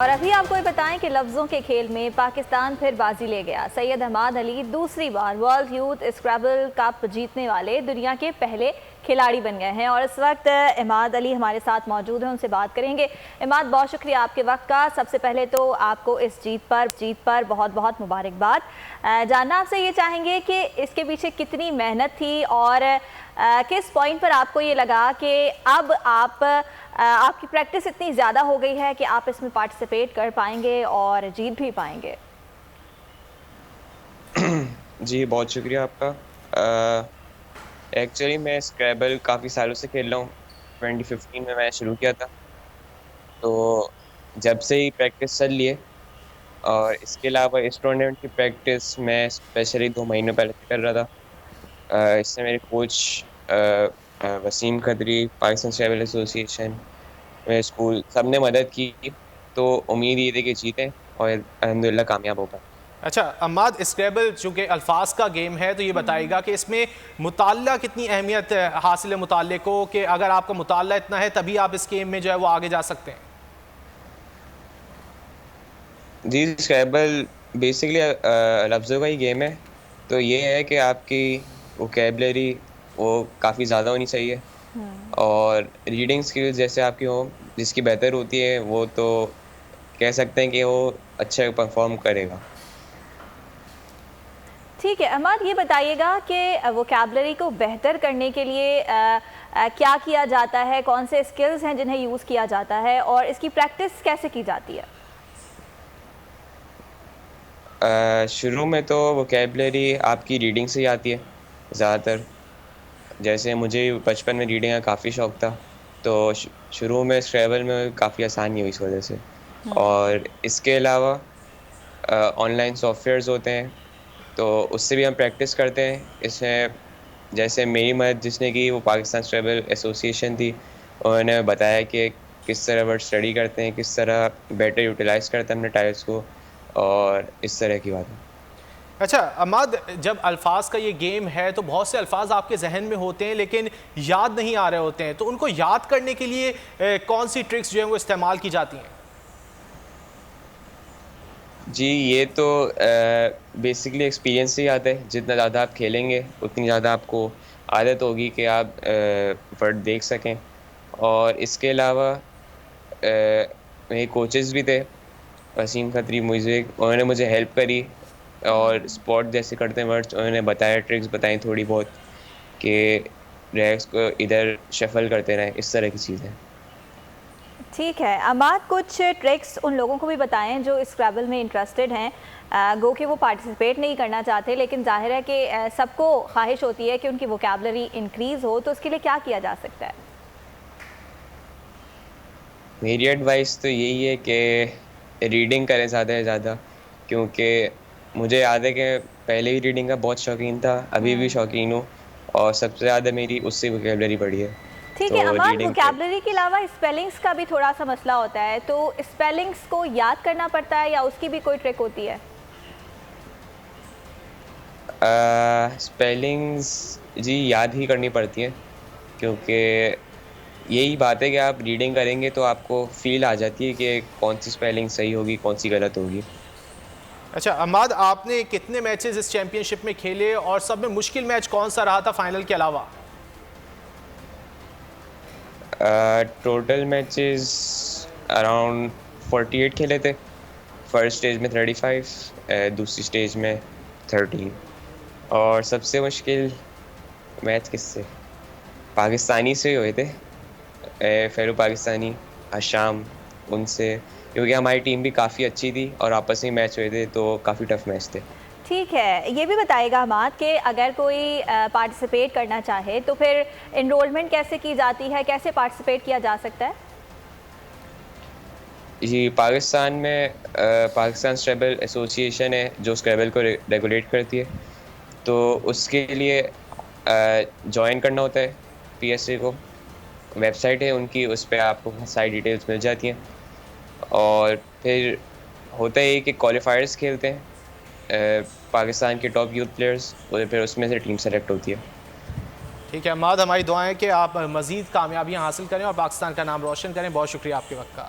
और अभी आपको ये बताएं कि लफ्ज़ों के खेल में पाकिस्तान फिर बाजी ले गया। सैयद अहमद अली दूसरी बार वर्ल्ड यूथ स्क्रैबल कप जीतने वाले दुनिया के पहले खिलाड़ी बन गए हैं और इस वक्त अहमद अली हमारे साथ मौजूद हैं, उनसे बात करेंगे। अहमद, बहुत शुक्रिया आपके वक्त का। सबसे पहले तो आपको इस जीत पर बहुत बहुत मुबारकबाद। जानना आपसे ये चाहेंगे कि इसके पीछे कितनी मेहनत थी और किस पॉइंट पर आपको ये लगा कि अब आपकी प्रैक्टिस इतनी ज़्यादा हो गई है कि आप इसमें पार्टिसिपेट कर पाएंगे और जीत भी पाएंगे? जी, बहुत शुक्रिया आपका। एक्चुअली मैं स्क्रैबल काफ़ी सालों से खेल रहा हूँ। 2015 में मैंने शुरू किया था, तो जब से ही प्रैक्टिस चल रही है। और इसके अलावा इस टूर्नामेंट की प्रैक्टिस मैं स्पेशली 2 महीनों पहले से कर रहा था। इससे मेरे कोच वसीम खदरी, पाकिस्तान स्क्रैबल एसोसिएशन, मेरे स्कूल सब ने मदद की, तो उम्मीद ये थी कि जीतें और अल्हम्दुलिल्लाह कामयाब हो पाए। अच्छा अम्माद, स्क्रैबल चूँकि अल्फाज का गेम है तो ये बताइएगा कि इसमें मुताल्ला कितनी अहमियत हासिल है मुताल्ले को, कि अगर आपका मुताल्ला इतना है तभी आप इस गेम में जो है वो आगे जा सकते हैं? जी, स्क्रैबल बेसिकली लफ्ज़ों का ही गेम है। तो ये है कि आपकी वोकैबुलरी वो काफ़ी ज़्यादा होनी चाहिए और रीडिंग स्किल्स जैसे आपकी हो, जिसकी बेहतर होती है वो तो कह सकते हैं कि वो अच्छा परफॉर्म करेगा। ठीक है अहमद, ये बताइएगा कि वोकैबुलरी को बेहतर करने के लिए क्या किया जाता है, कौन से स्किल्स हैं जिन्हें यूज़ किया जाता है और इसकी प्रैक्टिस कैसे की जाती है? शुरू में तो वोकैबुलरी आपकी रीडिंग से ही आती है ज़्यादातर। जैसे मुझे बचपन में रीडिंग का काफ़ी शौक था, तो शुरू में स्क्रैबल में काफ़ी आसानी हुई इस वजह से। और इसके अलावा ऑनलाइन सॉफ्टवेयर्स होते हैं, तो उससे भी हम प्रैक्टिस करते हैं। इसमें जैसे मेरी मदद जिसने की वो पाकिस्तान स्क्रैबल एसोसिएशन थी। उन्होंने बताया कि किस तरह वर्ड स्टडी करते हैं, किस तरह बेटर यूटिलाइज़ करते हैं अपने टाइल्स को और इस तरह की बातें। अच्छा अम्माद, जब अल्फाज का ये गेम है तो बहुत से अल्फाज आपके जहन में होते हैं लेकिन याद नहीं आ रहे होते हैं, तो उनको याद करने के लिए कौन सी ट्रिक्स जो है वो इस्तेमाल की जाती हैं? जी, ये तो बेसिकली एक्सपीरियंस से ही आता है। जितना ज़्यादा आप खेलेंगे उतनी ज़्यादा आपको आदत होगी कि आप वर्ड देख सकें। और इसके अलावा मेरे कोचेस भी थे, वसीम खत्री म्यूज़िक, उन्होंने मुझे हेल्प करी और स्पॉट जैसे करते हैं वर्ड्स, उन्होंने बताया, ट्रिक्स बताई थोड़ी बहुत कि रैक्स को इधर शफल करते रहें, इस तरह की चीज़ें। ठीक है अहमद, कुछ ट्रिक्स उन लोगों को भी बताएं जो स्क्रैबल में इंटरेस्टेड हैं, गो कि वो पार्टिसिपेट नहीं करना चाहते, लेकिन जाहिर है कि सबको ख्वाहिश होती है कि उनकी वोकैबुलरी इंक्रीज़ हो, तो उसके लिए क्या किया जा सकता है? मेरी एडवाइस तो यही है कि रीडिंग करें ज़्यादा से ज़्यादा, क्योंकि मुझे याद है कि पहले ही रीडिंग का बहुत शौकीन था, अभी भी शौकीन हूँ और सबसे ज़्यादा मेरी उससे वोकैबुलरी बढ़ी है। ठीक है तो अहमद, रीडिंग पे वोकैबुलरी के अलावा स्पेलिंग्स का भी थोड़ा सा मसला होता है, तो स्पेलिंग्स को याद करना पड़ता है या उसकी भी कोई ट्रिक होती है? स्पेलिंग्स जी याद ही करनी पड़ती हैं, क्योंकि यही बात है कि आप रीडिंग करेंगे तो आपको फ़ील आ जाती है कि कौन सी स्पेलिंग सही होगी, कौन सी गलत होगी। अच्छा अम्माद, आपने कितने मैचेस इस चैंपियनशिप में खेले और सब में मुश्किल मैच कौन सा रहा था फाइनल के अलावा? टोटल मैचेस अराउंड 48 खेले थे। फर्स्ट स्टेज में 35, दूसरी स्टेज में 13। और सबसे मुश्किल मैच किससे? पाकिस्तानी से हुए थे, फेरो पाकिस्तानी, शाम, उनसे, क्योंकि हमारी टीम भी काफ़ी अच्छी थी और आपस में मैच हुए थे तो काफ़ी टफ मैच थे। ठीक है, ये भी बताइएगा अहमद कि अगर कोई पार्टिसिपेट करना चाहे तो फिर इनरोलमेंट कैसे की जाती है, कैसे पार्टिसिपेट किया जा सकता है? जी, पाकिस्तान में पाकिस्तान स्क्रैबल एसोसिएशन है जो स्क्रैबल को रेगुलेट करती है, तो उसके लिए जॉइन करना होता है पीएसए को। वेबसाइट है उनकी, उस पे आपको सारी डिटेल्स मिल जाती हैं। और फिर होता है कि क्वालिफायर्स खेलते हैं पाकिस्तान के टॉप यूथ प्लेयर्स, और फिर उसमें से टीम सेलेक्ट होती है। ठीक है अम्माद, हमारी दुआएं कि आप मज़ीद कामयाबियाँ हासिल करें और पाकिस्तान का नाम रोशन करें। बहुत शुक्रिया आपके वक्त का।